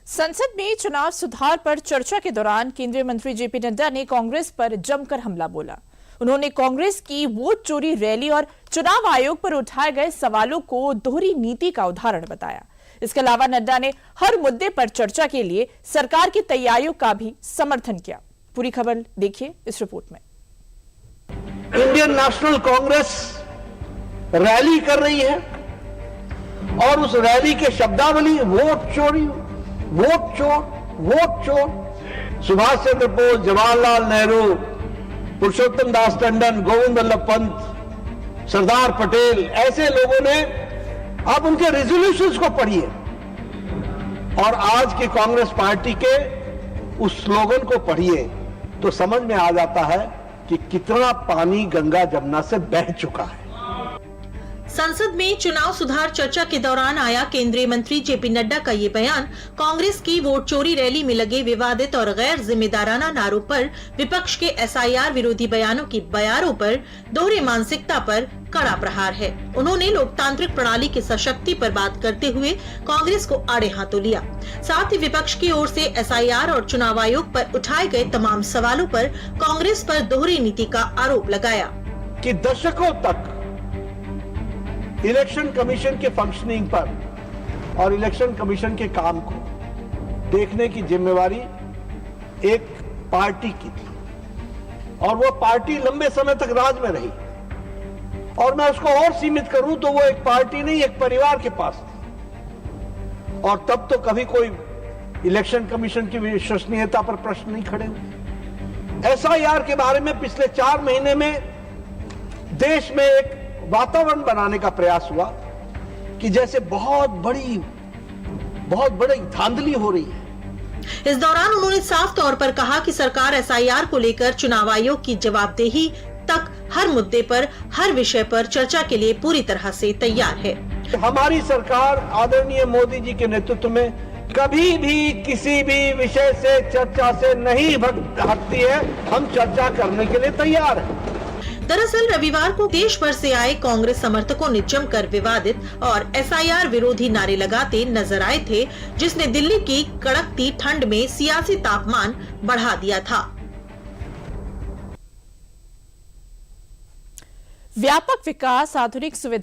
संसद में चुनाव सुधार पर चर्चा के दौरान केंद्रीय मंत्री जेपी नड्डा ने कांग्रेस पर जमकर हमला बोला। उन्होंने कांग्रेस की वोट चोरी रैली और चुनाव आयोग पर उठाए गए सवालों को दोहरी नीति का उदाहरण बताया। इसके अलावा नड्डा ने हर मुद्दे पर चर्चा के लिए सरकार की तैयारियों का भी समर्थन किया। पूरी खबर देखिए इस रिपोर्ट में। इंडियन नेशनल कांग्रेस रैली कर रही है और उस रैली के शब्दावली वोट चोरी, वोट चोर, वोट चोर। सुभाष चंद्र बोस, जवाहरलाल नेहरू, पुरुषोत्तम दास टंडन, गोविंद वल्लभ पंत, सरदार पटेल, ऐसे लोगों ने, आप उनके रेजोल्यूशंस को पढ़िए और आज की कांग्रेस पार्टी के उस स्लोगन को पढ़िए तो समझ में आ जाता है कि कितना पानी गंगा जमुना से बह चुका है। संसद में चुनाव सुधार चर्चा के दौरान आया केंद्रीय मंत्री जेपी नड्डा का ये बयान कांग्रेस की वोट चोरी रैली में लगे विवादित और गैर जिम्मेदाराना नारों पर, विपक्ष के एसआईआर विरोधी बयानों की बयारों पर, दोहरी मानसिकता पर कड़ा प्रहार है। उन्होंने लोकतांत्रिक प्रणाली की सशक्ति पर बात करते हुए कांग्रेस को आड़े हाथों लिया। साथ ही विपक्ष की ओर से एसआईआर और चुनाव आयोग पर उठाए गए तमाम सवालों पर कांग्रेस पर दोहरी नीति का आरोप लगाया कि दशकों तक इलेक्शन कमीशन के फंक्शनिंग पर और इलेक्शन कमीशन के काम को देखने की जिम्मेवारी एक पार्टी की थी और वो पार्टी लंबे समय तक राज में रही। और मैं उसको और सीमित करूं तो वो एक पार्टी नहीं, एक परिवार के पास थी। और तब तो कभी कोई इलेक्शन कमीशन की विश्वसनीयता पर प्रश्न नहीं खड़े हुए। एसआईआर के बारे में पिछले 4 महीने में देश में एक वातावरण बनाने का प्रयास हुआ कि जैसे बहुत बड़ी धांधली हो रही है। इस दौरान उन्होंने साफ तौर पर कहा कि सरकार एसआईआर को लेकर चुनाव आयोग की जवाबदेही तक हर मुद्दे पर, हर विषय पर चर्चा के लिए पूरी तरह से तैयार है। हमारी सरकार आदरणीय मोदी जी के नेतृत्व में कभी भी किसी भी विषय से चर्चा से नहीं हटती है। हम चर्चा करने के लिए तैयार हैं। दरअसल रविवार को देश भर से आए कांग्रेस समर्थकों ने जमकर विवादित और एसआईआर विरोधी नारे लगाते नजर आए थे, जिसने दिल्ली की कड़कती ठंड में सियासी तापमान बढ़ा दिया था। व्यापक विकास, आधुनिक सुविधा